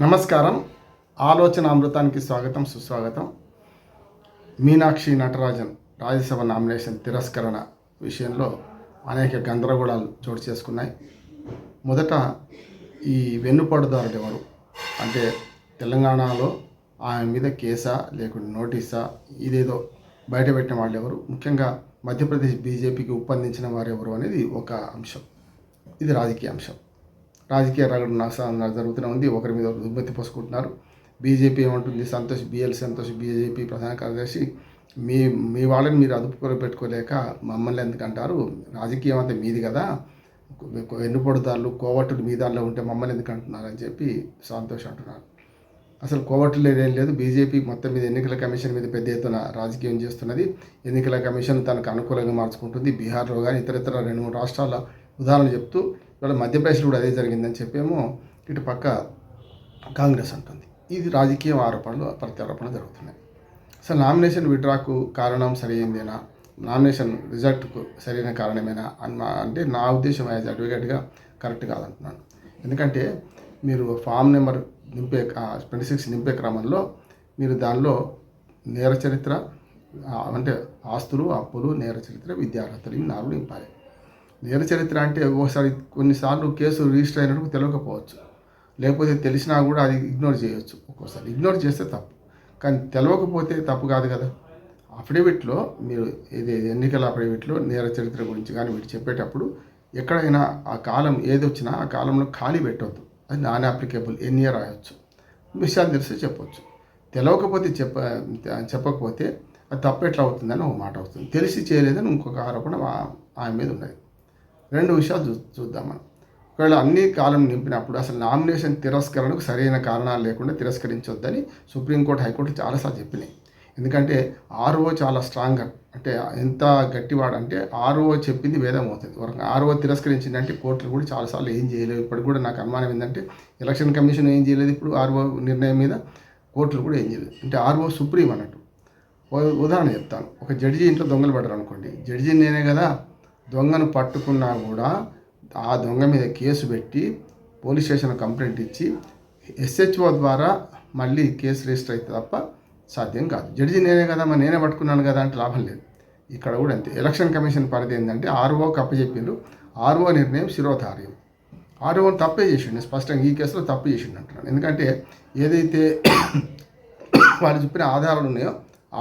నమస్కారం. ఆలోచన అమృతానికి స్వాగతం, సుస్వాగతం. మీనాక్షి నటరాజన్ రాజ్యసభ నామినేషన్ తిరస్కరణ విషయంలో అనేక గందరగోళాలు చోటు చేసుకున్నాయి. మొదట ఈ వెన్నుపోటుదారులు ఎవరు అంటే తెలంగాణలో ఆమె మీద కేసా లేకుంటే నోటీసా ఇదేదో బయటపెట్టిన వాళ్ళు ఎవరు, ముఖ్యంగా మధ్యప్రదేశ్ బీజేపీకి ఒప్పందించిన వారు ఎవరు అనేది ఒక అంశం. ఇది రాజకీయ అంశం. రాజకీయ రగడ జరుగుతూనే ఉంది. ఒకరి మీద ఒకరు దుమ్మెత్తి పోసుకుంటున్నారు. బీజేపీ ఏమంటుంది, సంతోష్ బీజేపీ ప్రధాన కార్యదర్శి, మీ వాళ్ళని మీరు అదుపులో పెట్టుకోలేక మమ్మల్ని ఎందుకు అంటారు, రాజకీయం అంతా మీది కదా, వెన్నుపొడుదారులు కోవట్టులు మీ దానిలో ఉంటే మమ్మల్ని ఎందుకు అంటున్నారు అని చెప్పి సంతోష్ అంటున్నారు. అసలు కోవట్టులు ఏం లేదు. బీజేపీ మొత్తం మీద ఎన్నికల కమిషన్ మీద పెద్ద ఎత్తున రాజకీయం చేస్తున్నది. ఎన్నికల కమిషన్ తనకు అనుకూలంగా మార్చుకుంటుంది. బీహార్లో కానీ ఇతర 2-3 రాష్ట్రాల ఉదాహరణలు చెప్తూ ఇవాళ మధ్యప్రదేశ్లో కూడా అదే జరిగిందని చెప్పేమో ఇటు పక్క కాంగ్రెస్ అంటుంది. ఇది రాజకీయ ఆరోపణలు ప్రత్యారోపణలు జరుగుతున్నాయి. అసలు నామినేషన్ విడ్రాకు కారణం సరైందేనా, నామినేషన్ రిజల్ట్కు సరైన కారణమేనా అంటే నా ఉద్దేశం యాజ్ అడ్వకేట్గా కరెక్ట్ కాదంటున్నాను. ఎందుకంటే మీరు ఫామ్ నెంబర్ 26 నింపే క్రమంలో మీరు దానిలో నేర చరిత్ర అంటే ఆస్తులు, అప్పులు, నేర చరిత్ర, విద్యార్హతలు ఇవి 4 నింపాలి. నేర చరిత్ర అంటే ఒకసారి కొన్నిసార్లు కేసు రిజిస్టర్ అయినట్టు తెలియకపోవచ్చు, లేకపోతే తెలిసినా కూడా అది ఇగ్నోర్ చేయవచ్చు. ఒక్కోసారి ఇగ్నోర్ చేస్తే తప్పు, కానీ తెలియకపోతే తప్పు కాదు కదా. అఫిడవిట్లో మీరు ఇది ఎన్నికల అఫిడవిట్లో నేర చరిత్ర గురించి కానీ వీటి చెప్పేటప్పుడు ఎక్కడైనా ఆ కాలం ఏది వచ్చినా ఆ కాలంలో ఖాళీ పెట్టవద్దు. అది నాన్ అప్లికేబుల్ ఎన్నియర్ రాయొచ్చు. విషయాలు తెలిస్తే చెప్పవచ్చు. తెలియకపోతే చెప్పకపోతే అది తప్పు ఎట్లా అవుతుందని ఒక మాట అవుతుంది. తెలిసి చేయలేదని ఇంకొక ఆరోపణ ఆమె మీద ఉన్నది. 2 విషయాలు చూద్దాం మనం. ఒకవేళ అన్ని కాలం నింపినప్పుడు అసలు నామినేషన్ తిరస్కరణకు సరైన కారణాలు లేకుండా తిరస్కరించొద్దని సుప్రీంకోర్టు, హైకోర్టు చాలాసార్లు చెప్పినాయి. ఎందుకంటే ఆర్ఓ చాలా స్ట్రాంగర్, అంటే ఎంత గట్టివాడంటే ఆర్ఓ చెప్పింది వేదం అవుతుంది. ఆర్ఓ తిరస్కరించిందంటే కోర్టులు కూడా చాలాసార్లు ఏం చేయలేదు. ఇప్పటికి కూడా నాకు అనుమానం ఏంటంటే ఎలక్షన్ కమిషన్ ఏం చేయలేదు, ఇప్పుడు ఆర్ఓ నిర్ణయం మీద కోర్టులు కూడా ఏం చేయలేదు. అంటే ఆర్ఓ సుప్రీం అన్నట్టు. ఉదాహరణ చెప్తాను. ఒక జడ్జి ఇంట్లో దొంగలు పడ్డారు అనుకోండి, జడ్జి నేనే కదా, దొంగను పట్టుకున్నా కూడా ఆ దొంగ మీద కేసు పెట్టి పోలీస్ స్టేషన్ కంప్లైంట్ ఇచ్చి ఎస్హెచ్ఓ ద్వారా మళ్ళీ కేసు రిజిస్టర్ అయితే తప్ప సాధ్యం కాదు. జడ్జి నేనే కదా, మరి నేనే పట్టుకున్నాను కదా అంటే లాభం లేదు. ఇక్కడ కూడా అంతే. ఎలక్షన్ కమిషన్ పరిధి ఏంటంటే ఆర్ఓకి అప్పచెప్పిండు, ఆర్ఓ నిర్ణయం శిరోధార్యం. ఆర్ఓని తప్పే చేసిండు, స్పష్టంగా ఈ కేసులో తప్పు చేసిండు అంటున్నాను. ఎందుకంటే ఏదైతే వాళ్ళు చెప్పిన ఆధారాలు ఉన్నాయో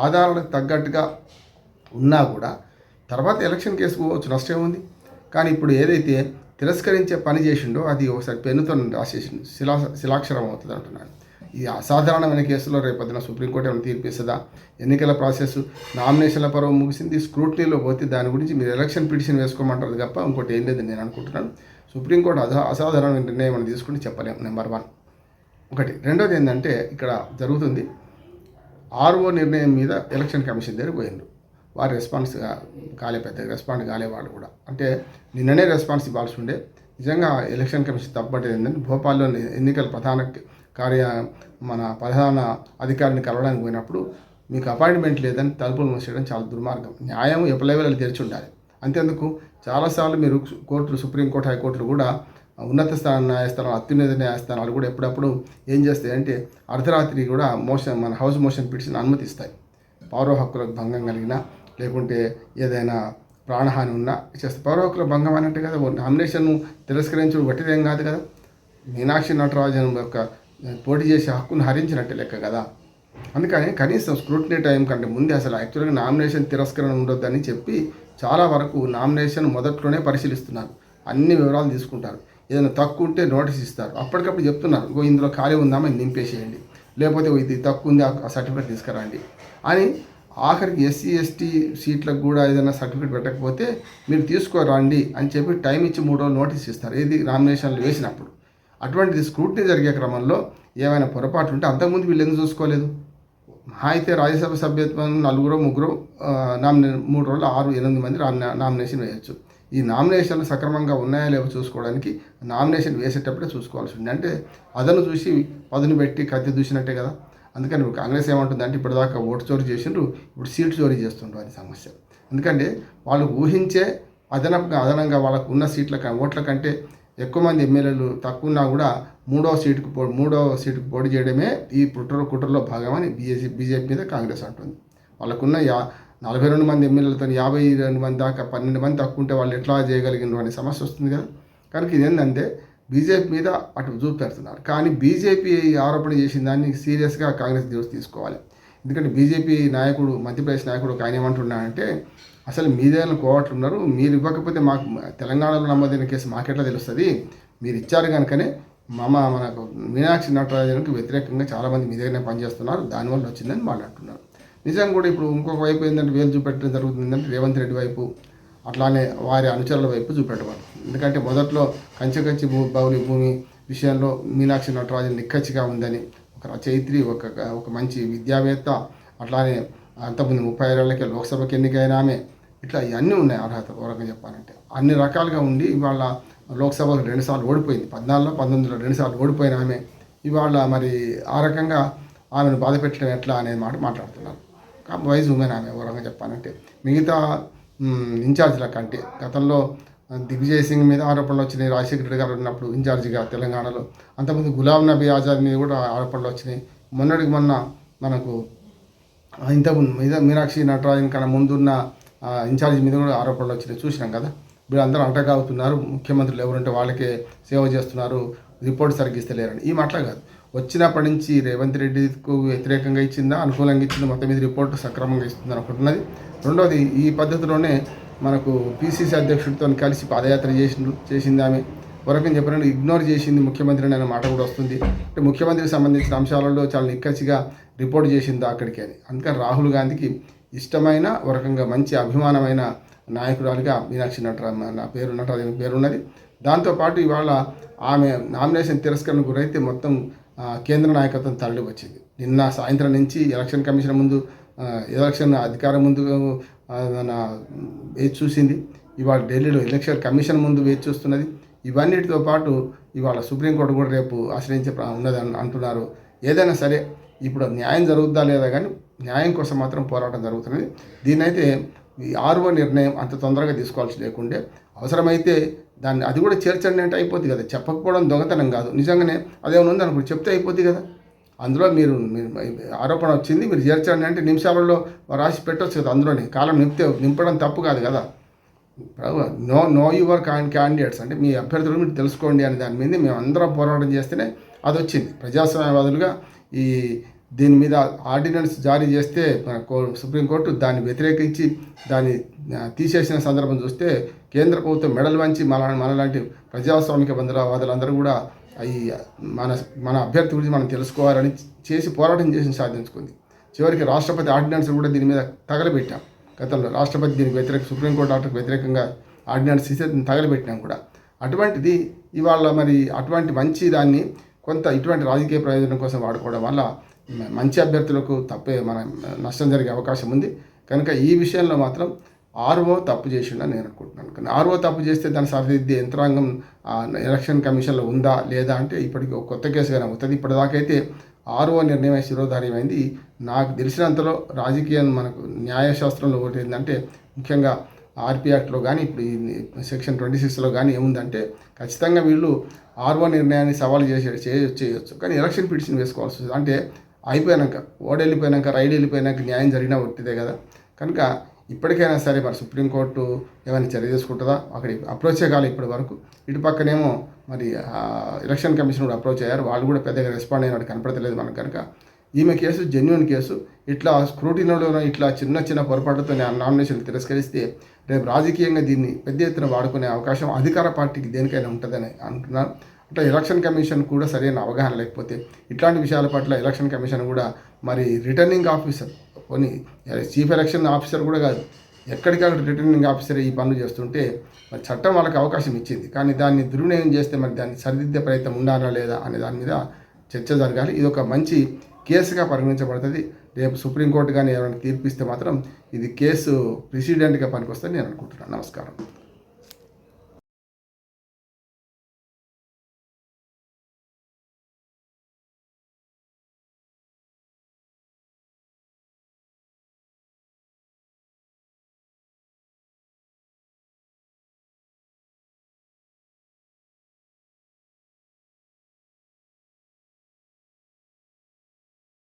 ఆధారాలకు తగ్గట్టుగా ఉన్నా కూడా తర్వాత ఎలక్షన్ కేసు పోవచ్చు, నష్టం ఉంది. కానీ ఇప్పుడు ఏదైతే తిరస్కరించే పని చేసిండో అది ఒకసారి పెన్నుతో రాసేసిండు, శిలాక్షరం అవుతుంది అంటున్నాను. ఈ అసాధారణమైన కేసులో రేపొద్దున సుప్రీంకోర్టు ఏమైనా తీర్పు ఇస్తుందా? ఎన్నికల ప్రాసెస్ నామినేషన్ల పర్వం ముగిసింది, స్క్రూటినీలో పోతే దాని గురించి మీరు ఎలక్షన్ పిటిషన్ వేసుకోమంటారు తప్ప ఇంకోటి ఏం లేదని నేను అనుకుంటున్నాను. సుప్రీంకోర్టు అసాధారణమైన నిర్ణయం అని తీసుకుంటే చెప్పలేము. నెంబర్ 1 ఒకటి. రెండోది ఏంటంటే ఇక్కడ జరుగుతుంది, ఆర్ఓ నిర్ణయం మీద ఎలక్షన్ కమిషన్ దగ్గర పోయిండు. వారు పెద్దగా రెస్పాండ్ కాలే వాళ్ళు కూడా. అంటే నిన్ననే రెస్పాన్స్ ఇవ్వాల్సి ఉండే. నిజంగా ఎలక్షన్ కమిషన్ తప్పబట్టేది ఏంటంటే భోపాల్లో ఎన్నికల ప్రధాన అధికారిని కలవడానికి పోయినప్పుడు మీకు అపాయింట్మెంట్ లేదని తలుపులు మూసేయడం చాలా దుర్మార్గం. న్యాయం ఎప్పలేవెళ్ళి తెరిచి ఉండాలి. అంతేందుకు చాలాసార్లు మీరు కోర్టులు, సుప్రీంకోర్టు, హైకోర్టులు కూడా ఉన్నత న్యాయస్థానం, అత్యున్నత న్యాయస్థానాలు కూడా ఎప్పుడప్పుడు ఏం చేస్తాయంటే అర్ధరాత్రి కూడా మన హౌస్ మోషన్ పిటిషన్ అనుమతిస్తాయి. పౌర హక్కులకు భంగం కలిగినా లేకుంటే ఏదైనా ప్రాణహాని ఉన్నా చేస్తే. పౌర హక్కుల భంగం అన్నట్టు కదా, నామినేషన్ తిరస్కరించడం వట్టిదేం కాదు కదా. మీనాక్షి నటరాజన్ యొక్క పోటీ చేసే హక్కును హరించినట్టే లెక్క కదా. అందుకని కనీసం స్క్రూటినీ టైం కంటే ముందే అసలు యాక్చువల్గా నామినేషన్ తిరస్కరణ ఉండొద్దని చెప్పి చాలా వరకు నామినేషన్ మొదట్లోనే పరిశీలిస్తున్నారు. అన్ని వివరాలు తీసుకుంటారు. ఏదైనా తక్కువ ఉంటే నోటీస్ ఇస్తారు. అప్పటికప్పుడు చెప్తున్నారు, ఇందులో ఖాళీ ఉందామని నింపేసేయండి, లేకపోతే ఇది తక్కువ ఉంది ఆ సర్టిఫికేట్ తీసుకురండి అని. ఆఖరికి ఎస్సీ ఎస్టీ సీట్లకు కూడా ఏదైనా సర్టిఫికేట్ పెట్టకపోతే మీరు తీసుకోరండి అని చెప్పి టైం ఇచ్చి 3 రోజులు నోటీస్ ఇస్తారు, ఏది నామినేషన్లు వేసినప్పుడు. అటువంటిది స్క్రూటినీ జరిగే క్రమంలో ఏమైనా పొరపాట్లు ఉంటే అంతకుముందు వీళ్ళు ఎందుకు చూసుకోలేదు? అయితే రాజ్యసభ సభ్యత్వం 4-3 3 రోజులు 6-8 మంది నామినేషన్ వేయచ్చు. ఈ నామినేషన్లు సక్రమంగా ఉన్నాయా లేవో చూసుకోవడానికి నామినేషన్ వేసేటప్పుడే చూసుకోవాల్సి ఉంది. అంటే అదను చూసి పదును పెట్టి కత్తి దూసినట్టే కదా. అందుకని కాంగ్రెస్ ఏమంటుందంటే ఇప్పటిదాకా ఓటు చోరీ చేసిండ్రు, ఇప్పుడు సీటు చోరీ చేస్తుండ్రు అని సమస్య. ఎందుకంటే వాళ్ళు ఊహించే అదనంగా వాళ్ళకు ఉన్న ఓట్ల కంటే ఎక్కువ మంది ఎమ్మెల్యేలు తక్కువ ఉన్నా కూడా మూడో సీటుకు పోటీ చేయడమే ఈ కుట్రలో భాగమని బీజేపీ మీద కాంగ్రెస్ అంటుంది. వాళ్ళకున్న 42 మంది ఎమ్మెల్యేలతో 52 మంది దాకా 12 మంది తక్కువ ఉంటే వాళ్ళు ఎట్లా చేయగలిగినారు అనే సమస్య వస్తుంది కదా. కనుక ఇదేంటంటే బీజేపీ మీద అటు చూపెడుతున్నారు. కానీ బీజేపీ ఆరోపణ చేసిన దాన్ని సీరియస్గా కాంగ్రెస్ తీసుకోవాలి. ఎందుకంటే బీజేపీ నాయకుడు, మధ్యప్రదేశ్ నాయకుడు ఒక ఆయన ఏమంటున్నాడంటే, అసలు మీదేనా కోవట్లు ఉన్నారు, మీరు ఇవ్వకపోతే మాకు తెలంగాణలో నమోదైన కేసు మాకెట్లా తెలుస్తుంది, మీరు ఇచ్చారు కనుకనే మనకు మీనాక్షి నటరాజన్కి వ్యతిరేకంగా చాలామంది మీ దగ్గరనే పనిచేస్తున్నారు, దానివల్ల వచ్చిందని మాట్లాడుతున్నారు. నిజంగా కూడా ఇప్పుడు ఇంకొక వైపు ఏంటంటే వేలు చూపెట్టడం జరుగుతుంది. ఏంటంటే రేవంత్ రెడ్డి వైపు, అట్లానే వారి అనుచరుల వైపు చూపెట్టవాలి. ఎందుకంటే మొదట్లో కంచి బౌలి భూమి విషయంలో మీనాక్షి నటరాజన్ నిక్కచ్చిగా ఉందని, ఒక రచయిత్రి, ఒక మంచి విద్యావేత్త, అట్లానే అంతకుముందు 35 ఏళ్ళకే లోక్సభకి ఎన్నికైన ఆమె, ఇట్లా ఇవన్నీ ఉన్నాయి అర్హత. ఓరకంగా చెప్పాలంటే అన్ని రకాలుగా ఉండి ఇవాళ లోక్సభకు 2 సార్లు ఓడిపోయింది. 14లో 19లో 2 సార్లు ఓడిపోయిన ఆమె ఇవాళ మరి ఆ రకంగా ఆమెను బాధ పెట్టడం ఎట్లా అనే మాట మాట్లాడుతున్నారు. వైజ్ ఉమెన్ ఆమె ఓరకంగా చెప్పాలంటే. మిగతా ఇన్ఛార్జీల కంటే గతంలో దిగ్విజయ్ సింగ్ మీద ఆరోపణలు వచ్చినాయి, రాజశేఖర రెడ్డి గారు ఉన్నప్పుడు ఇన్ఛార్జిగా తెలంగాణలో. అంతకుముందు గులాం నబీ ఆజాద్ మీద కూడా ఆరోపణలు వచ్చినాయి. మొన్న మనకు ఇంతకుముందు మీనాక్షి నటరాజన్ కన్నా ముందున్న ఇన్ఛార్జి మీద కూడా ఆరోపణలు వచ్చినాయి, చూసినాం కదా. వీళ్ళందరూ అంటగావుతున్నారు, ముఖ్యమంత్రులు ఎవరంటే వాళ్ళకే సేవ చేస్తున్నారు, రిపోర్ట్ సరిగ్గా ఇస్తలేరని. ఈ మాటలు కాదు, వచ్చినప్పటి నుంచి రేవంత్ రెడ్డికు వ్యతిరేకంగా ఇచ్చిందా, అనుకూలంగా ఇచ్చిందా, మొత్తం మీద రిపోర్టు సక్రమంగా ఇస్తుందని అనుకుంటున్నది. రెండోది, ఈ పద్ధతిలోనే మనకు పీసీసీ అధ్యక్షుడితో కలిసి పాదయాత్ర చేసింది ఆమె. వరకని చెప్పినట్టు ఇగ్నోర్ చేసింది ముఖ్యమంత్రిని అనే మాట కూడా వస్తుంది. అంటే ముఖ్యమంత్రికి సంబంధించిన అంశాలలో చాలా నిక్కచ్చిగా రిపోర్ట్ చేసింది అక్కడికి అని. అందుకని రాహుల్ గాంధీకి ఇష్టమైన, ఒక రకంగా మంచి అభిమానమైన నాయకురాలుగా మీనాక్షి నటరాజన్ పేరున్నది. దాంతోపాటు ఇవాళ ఆమె నామినేషన్ తిరస్కరణ గురైతే మొత్తం కేంద్ర నాయకత్వం తరలి వచ్చింది. నిన్న సాయంత్రం నుంచి ఎలక్షన్ కమిషన్ ముందు, ఎలక్షన్ అధికారం ముందు వేచి చూసింది. ఇవాళ ఢిల్లీలో ఎలక్షన్ కమిషన్ ముందు వేచి చూస్తున్నది. ఇవన్నిటితో పాటు ఇవాళ సుప్రీంకోర్టు కూడా రేపు ఆశ్రయించే ఉన్నది అంటున్నారు. ఏదైనా సరే ఇప్పుడు న్యాయం జరుగుతుందా లేదా కానీ న్యాయం కోసం మాత్రం పోరాటం జరుగుతున్నది. దీన్నైతే ఈ ఆర్ఓ నిర్ణయం అంత తొందరగా తీసుకోవాల్సి లేకుండే, అవసరమైతే దాన్ని అది కూడా చేర్చండి అంటే అయిపోతుంది కదా. చెప్పకపోవడం దొంగతనం కాదు, నిజంగానే అదేమైనా ఉంది అనుకో చెప్తే అయిపోతుంది కదా. అందులో మీరు ఆరోపణ వచ్చింది, మీరు చేర్చండి అంటే నిమిషాలలో రాసి పెట్టవచ్చు కదా. అందులోనే కాలం నింపడం తప్పు కాదు కదా. నో యువర్ క్యాండిడేట్స్ అంటే మీ అభ్యర్థులు మీరు తెలుసుకోండి అని దాని మీద మేము అందరం పోరాటం చేస్తేనే అది వచ్చింది. ప్రజాస్వామ్యవాదులుగా దీని మీద ఆర్డినెన్స్ జారీ చేస్తే సుప్రీంకోర్టు దాన్ని వ్యతిరేకించి దాన్ని తీసేసిన సందర్భం చూస్తే కేంద్ర ప్రభుత్వం మెడలు వంచి మనలాంటి ప్రజాస్వామిక బంధువాదులందరూ కూడా ఈ మన అభ్యర్థి గురించి మనం తెలుసుకోవాలని చేసి పోరాటం చేసి సాధించుకుంది. చివరికి రాష్ట్రపతి ఆర్డినెన్స్ కూడా దీని మీద తగలబెట్టాం. గతంలో రాష్ట్రపతి దీనికి సుప్రీంకోర్టు ఆర్డర్కి వ్యతిరేకంగా ఆర్డినెన్స్ ఇస్తే దీన్ని తగలబెట్టినాం కూడా. అటువంటిది ఇవాళ మరి అటువంటి మంచి దాన్ని కొంత ఇటువంటి రాజకీయ ప్రయోజనం కోసం వాడుకోవడం వల్ల మంచి అభ్యర్థులకు నష్టం జరిగే అవకాశం ఉంది. కనుక ఈ విషయంలో మాత్రం ఆర్ఓ తప్పు చేసిండని నేను అనుకుంటున్నాను. కానీ ఆర్ఓ తప్పు చేస్తే దాన్ని సరిదిద్దే యంత్రాంగం ఎలక్షన్ కమిషన్లో ఉందా లేదా అంటే ఇప్పటికి ఒక కొత్త కేసుగానే అవుతుంది. ఇప్పటిదాకైతే ఆర్ఓ నిర్ణయం శిరోధార్యమైంది. నాకు తెలిసినంతలో రాజకీయం మనకు న్యాయశాస్త్రంలో ఒకటి ఏంటంటే, ముఖ్యంగా ఆర్పీ యాక్ట్లో కానీ ఇప్పుడు ఈ సెక్షన్ 26లో కానీ ఏముందంటే, ఖచ్చితంగా వీళ్ళు ఆర్ఓ నిర్ణయాన్ని సవాల్ చేయొచ్చు, కానీ ఎలక్షన్ పిటిషన్ వేసుకోవాల్సి వస్తుంది. అంటే అయిపోయాక, ఓడెళ్ళిపోయాక, రైడ్ వెళ్ళిపోయాక న్యాయం జరిగినా ఒట్టిదే కదా. కనుక ఇప్పటికైనా సరే మరి సుప్రీంకోర్టు ఏమైనా చర్య తీసుకుంటుందా, అక్కడ అప్రోచే కాలే ఇప్పటి వరకు. ఇటు పక్కనేమో మరి ఎలక్షన్ కమిషన్ కూడా అప్రోచ్ అయ్యారు, వాళ్ళు కూడా పెద్దగా రెస్పాండ్ అయినట్టు కనపడతలేదు మనకు. కనుక ఈమె కేసు జెన్యున్ కేసు. ఇట్లా స్క్రూటినీలో ఇట్లా చిన్న పొరపాటుతో నామినేషన్ తిరస్కరిస్తే రేపు రాజకీయంగా దీన్ని పెద్ద ఎత్తున వాడుకునే అవకాశం అధికార పార్టీకి దేనికైనా ఉంటుందని అంటున్నారు. అంటే ఎలక్షన్ కమిషన్ కూడా సరైన అవగాహన లేకపోతే ఇట్లాంటి విషయాల పట్ల ఎలక్షన్ కమిషన్ కూడా మరి రిటర్నింగ్ ఆఫీసర్, కొన్ని చీఫ్ ఎలక్షన్ ఆఫీసర్ కూడా కాదు, ఎక్కడికక్కడ రిటర్నింగ్ ఆఫీసర్ ఈ పనులు చేస్తుంటే మరి చట్టం వాళ్ళకి అవకాశం ఇచ్చింది, కానీ దాన్ని దుర్వినియోగం చేస్తే మరి దాన్ని సరిదిద్దే ప్రయత్నం ఉండాలా లేదా అనే దాని మీద చర్చ జరగాలి. ఇది ఒక మంచి కేసుగా పరిగణించబడుతుంది. రేపు సుప్రీంకోర్టు కానీ ఎవరైనా తీర్పిస్తే మాత్రం ఇది కేసు ప్రెసిడెంట్గా పనికొస్తుందని నేను అనుకుంటున్నాను. నమస్కారం.